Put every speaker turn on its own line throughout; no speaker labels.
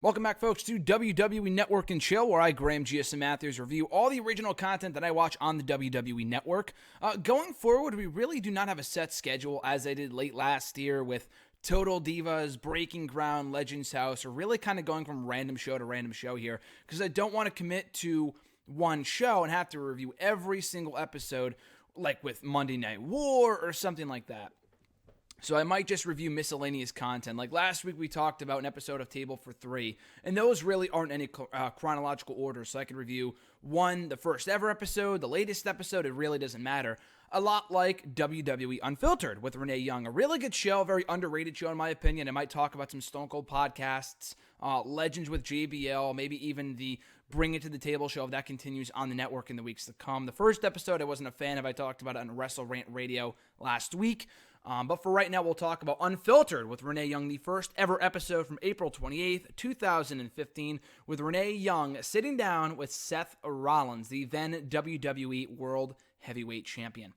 Welcome back, folks, to WWE Network and Chill, where I, Graham GSM Matthews, review all the original content that I watch on the WWE Network. Going forward, we really do not have a set schedule as I did late last year with Total Divas, Breaking Ground, Legends House, or really kind of going from random show to random show here, because I don't want to commit to one show and have to review every single episode, like with Monday Night War or something like that. So I might just review miscellaneous content. Like last week we talked about an episode of Table for Three, and those really aren't any chronological order, so I could review the first ever episode, the latest episode, it really doesn't matter. A lot like WWE Unfiltered with Renee Young, a really good show, very underrated show in my opinion. I might talk about some Stone Cold podcasts, Legends with JBL, maybe even the Bring It to the Table show if that continues on the network in the weeks to come. The first episode I wasn't a fan of. I talked about it on Wrestle Rant Radio last week. But for right now, we'll talk about Unfiltered with Renee Young, the first ever episode from April 28th, 2015, with Renee Young sitting down with Seth Rollins, the then WWE World Heavyweight Champion.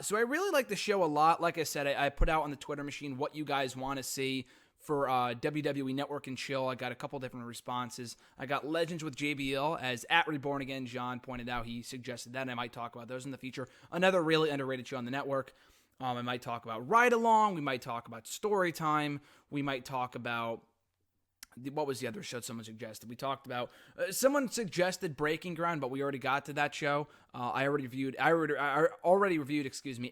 So I really like the show a lot. Like I said, I put out on the Twitter machine what you guys want to see for WWE Network and Chill. I got a couple different responses. I got Legends with JBL, as at Reborn Again John pointed out. He suggested that, and I might talk about those in the future. Another really underrated show on the network. I might talk about Ride Along. We might talk about Story Time. We might talk about, what was the other show someone suggested? We talked about, someone suggested Breaking Ground, but we already got to that show. I already reviewed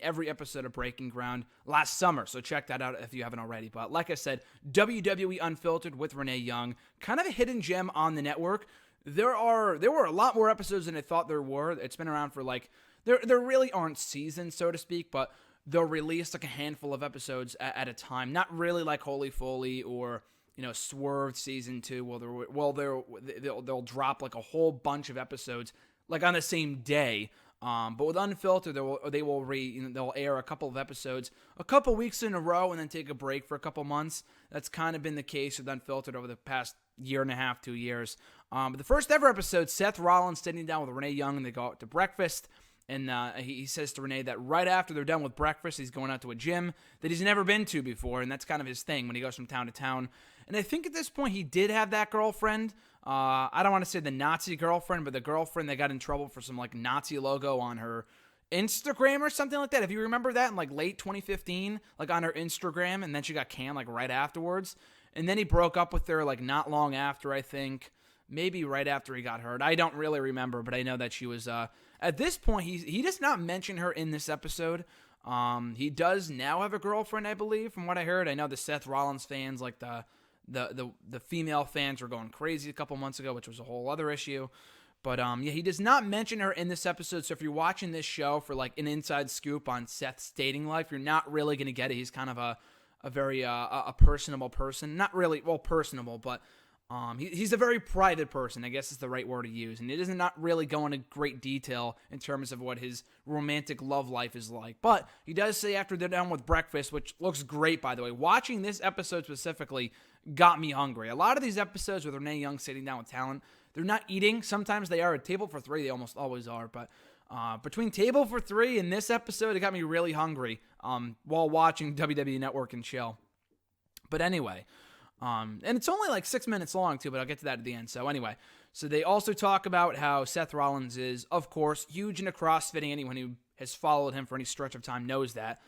every episode of Breaking Ground last summer, so check that out if you haven't already. But like I said, WWE Unfiltered with Renee Young, kind of a hidden gem on the network. There were a lot more episodes than I thought there were. It's been around for there really aren't seasons, so to speak, but they'll release like a handful of episodes at a time. Not really like Holy Foley or, Swerve Season 2. They'll drop like a whole bunch of episodes like on the same day. But with Unfiltered, they'll air a couple of episodes a couple weeks in a row and then take a break for a couple months. That's kind of been the case with Unfiltered over the past year and a half, 2 years. But the first ever episode, Seth Rollins sitting down with Renee Young, and they go out to breakfast. And he says to Renee that right after they're done with breakfast, he's going out to a gym that he's never been to before, and that's kind of his thing when he goes from town to town. And I think at this point he did have that girlfriend. I don't want to say the Nazi girlfriend, but the girlfriend that got in trouble for some like Nazi logo on her Instagram or something like that. If you remember that in like late 2015, like on her Instagram, and then she got canned like right afterwards. And then he broke up with her like not long after, I think. Maybe right after he got hurt. I don't really remember, but I know that she was, at this point, he does not mention her in this episode. He does now have a girlfriend, I believe, from what I heard. I know the Seth Rollins fans, like the female fans were going crazy a couple months ago, which was a whole other issue. But he does not mention her in this episode. So if you're watching this show for like an inside scoop on Seth's dating life, you're not really going to get it. He's kind of a very personable person. Not really, well, personable, but he's a very private person, I guess is the right word to use, and it is not really go into great detail in terms of what his romantic love life is like. But he does say after they're done with breakfast, which looks great, by the way. Watching this episode specifically got me hungry. A lot of these episodes with Renee Young sitting down with talent, they're not eating. Sometimes they are. At Table for Three, they almost always are. But between Table for Three and this episode, it got me really hungry while watching WWE Network and Chill. But anyway, and it's only like 6 minutes long too, but I'll get to that at the end. So anyway, so they also talk about how Seth Rollins is, of course, huge into CrossFitting. Anyone who has followed him for any stretch of time knows that.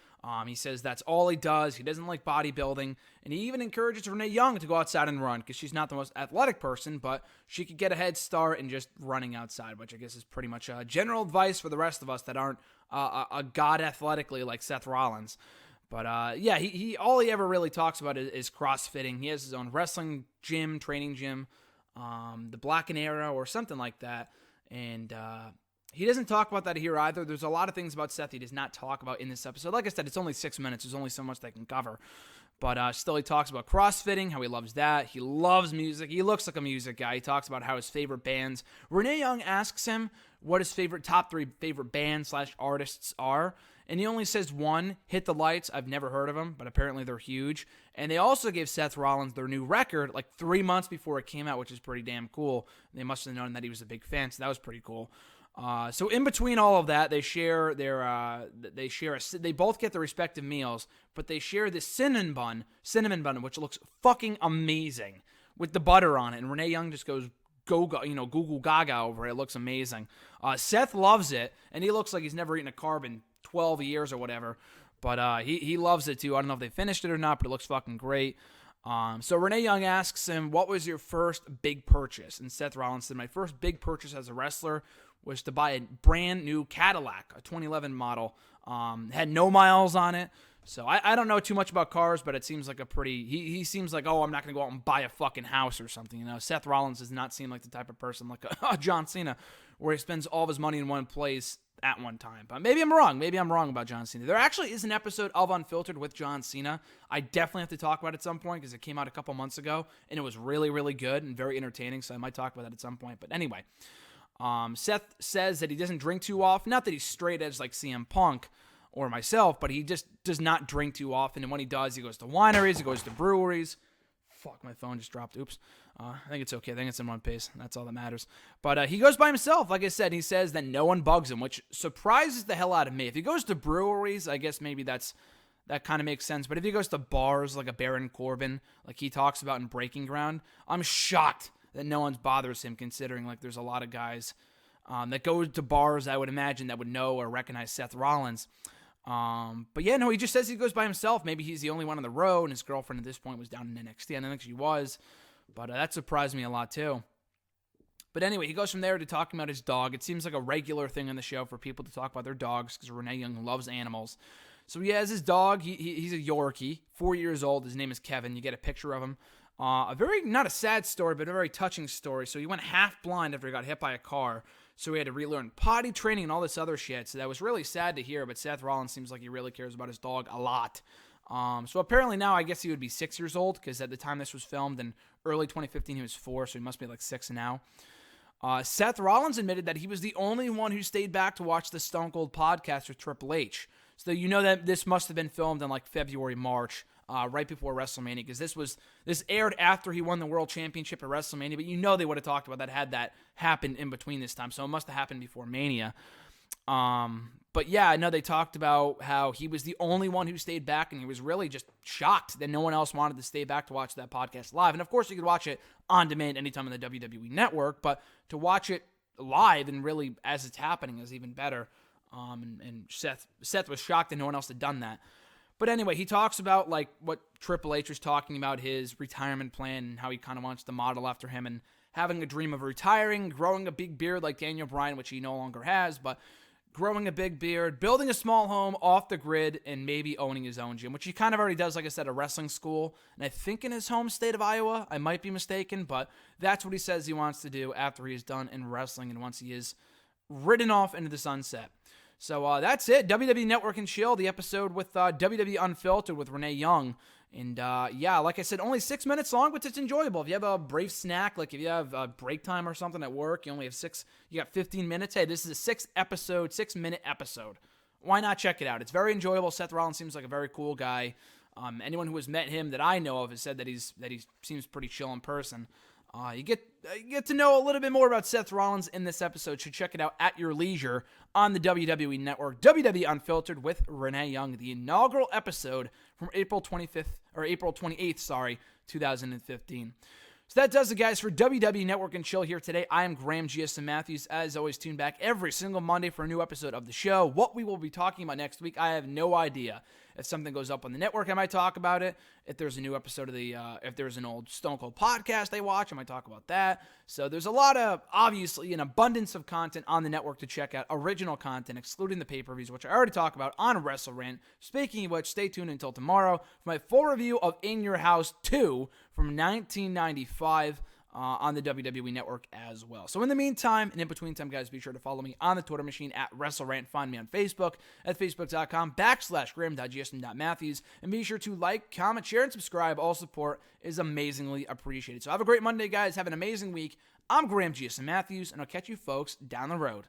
He says that's all he does. He doesn't like bodybuilding, and he even encourages Renee Young to go outside and run because she's not the most athletic person, but she could get a head start in just running outside, which I guess is pretty much general advice for the rest of us that aren't a god athletically like Seth Rollins. But he all he ever really talks about is CrossFitting. He has his own wrestling gym, training gym, the Black and Arrow or something like that. And he doesn't talk about that here either. There's a lot of things about Seth he does not talk about in this episode. Like I said, it's only 6 minutes. There's only so much they can cover. But still, he talks about CrossFitting, how he loves that. He loves music. He looks like a music guy. He talks about how his favorite bands. Renee Young asks him what his top three favorite bands / artists are. And he only says one, Hit the Lights. I've never heard of them, but apparently they're huge. And they also gave Seth Rollins their new record like 3 months before it came out, which is pretty damn cool. They must have known that he was a big fan, so that was pretty cool. So in between all of that, they share they both get their respective meals, but they share this cinnamon bun, which looks fucking amazing. with the butter on it, and Renee Young just goes Google Gaga over it. It looks amazing. Seth loves it, and he looks like he's never eaten a carb in 12 years or whatever. But he loves it too. I don't know if they finished it or not, but it looks fucking great. So Renee Young asks him, what was your first big purchase? And Seth Rollins said, my first big purchase as a wrestler was to buy a brand new Cadillac, a 2011 model. Had no miles on it. So I don't know too much about cars, but it seems like a pretty... He seems like, I'm not going to go out and buy a fucking house or something. You know, Seth Rollins does not seem like the type of person like John Cena, where he spends all of his money in one place at one time. But maybe I'm wrong. Maybe I'm wrong about John Cena. There actually is an episode of Unfiltered with John Cena. I definitely have to talk about it at some point because it came out a couple months ago, and it was really, really good and very entertaining, so I might talk about that at some point. But anyway, Seth says that he doesn't drink too often. Not that he's straight edge like CM Punk or myself, but he just does not drink too often. And when he does, he goes to wineries, he goes to breweries. Fuck, my phone just dropped. Oops. I think it's okay. I think it's in one piece. That's all that matters. But he goes by himself. Like I said, he says that no one bugs him, which surprises the hell out of me. If he goes to breweries, I guess maybe that kind of makes sense. But if he goes to bars like a Baron Corbin, like he talks about in Breaking Ground, I'm shocked that no one bothers him, considering like there's a lot of guys that go to bars, I would imagine, that would know or recognize Seth Rollins. But yeah, no, he just says he goes by himself. Maybe he's the only one on the road, and his girlfriend at this point was down in NXT. I don't think she was, but that surprised me a lot too. But anyway, he goes from there to talking about his dog. It seems like a regular thing on the show for people to talk about their dogs because Renee Young loves animals. So he has his dog. He's a Yorkie, 4 years old. His name is Kevin. You get a picture of him. A very, not a sad story, but a very touching story. So he went half blind after he got hit by a car. So he had to relearn potty training and all this other shit. So that was really sad to hear, but Seth Rollins seems like he really cares about his dog a lot. So apparently now I guess he would be 6 years old, because at the time this was filmed in early 2015 he was 4, so he must be like 6 now. Seth Rollins admitted that he was the only one who stayed back to watch the Stone Cold podcast with Triple H. So you know that this must have been filmed in like February, March. Right before WrestleMania, because this aired after he won the World Championship at WrestleMania, but you know they would have talked about that had that happened in between this time, so it must have happened before Mania. But yeah, I know they talked about how he was the only one who stayed back, and he was really just shocked that no one else wanted to stay back to watch that podcast live. And of course, you could watch it on demand anytime on the WWE Network, but to watch it live and really as it's happening is even better. And Seth was shocked that no one else had done that. But anyway, he talks about like what Triple H was talking about, his retirement plan, and how he kind of wants to model after him, and having a dream of retiring, growing a big beard like Daniel Bryan, which he no longer has, but growing a big beard, building a small home off the grid, and maybe owning his own gym, which he kind of already does, like I said, a wrestling school, and I think in his home state of Iowa. I might be mistaken, but that's what he says he wants to do after he's done in wrestling and once he is ridden off into the sunset. So that's it. WWE Network and Chill, the episode with WWE Unfiltered with Renee Young. And yeah, like I said, only 6 minutes long, but it's enjoyable. If you have a brief snack, like if you have break time or something at work, you only have you got 15 minutes. Hey, this is a 6-minute episode. Why not check it out? It's very enjoyable. Seth Rollins seems like a very cool guy. Anyone who has met him that I know of has said that he seems pretty chill in person. You get to know a little bit more about Seth Rollins in this episode. Should check it out at your leisure on the WWE Network. WWE Unfiltered with Renee Young, the inaugural episode from April 28th, 2015. So that does it, guys, for WWE Network and Chill here today. I am Graham GSM Matthews. As always, tune back every single Monday for a new episode of the show. What we will be talking about next week, I have no idea. If something goes up on the network, I might talk about it. If there's a new episode of if there's an old Stone Cold podcast I watch, I might talk about that. So there's a lot of, obviously, an abundance of content on the network to check out. Original content, excluding the pay-per-views, which I already talked about on WrestleRant. Speaking of which, stay tuned until tomorrow for my full review of In Your House 2 from 1995. On the WWE Network as well. So in the meantime, and in between time, guys, be sure to follow me on the Twitter machine at WrestleRant. Find me on Facebook at facebook.com/Graham.gsm.Matthews. And be sure to like, comment, share, and subscribe. All support is amazingly appreciated. So have a great Monday, guys. Have an amazing week. I'm Graham GSM Matthews, and I'll catch you folks down the road.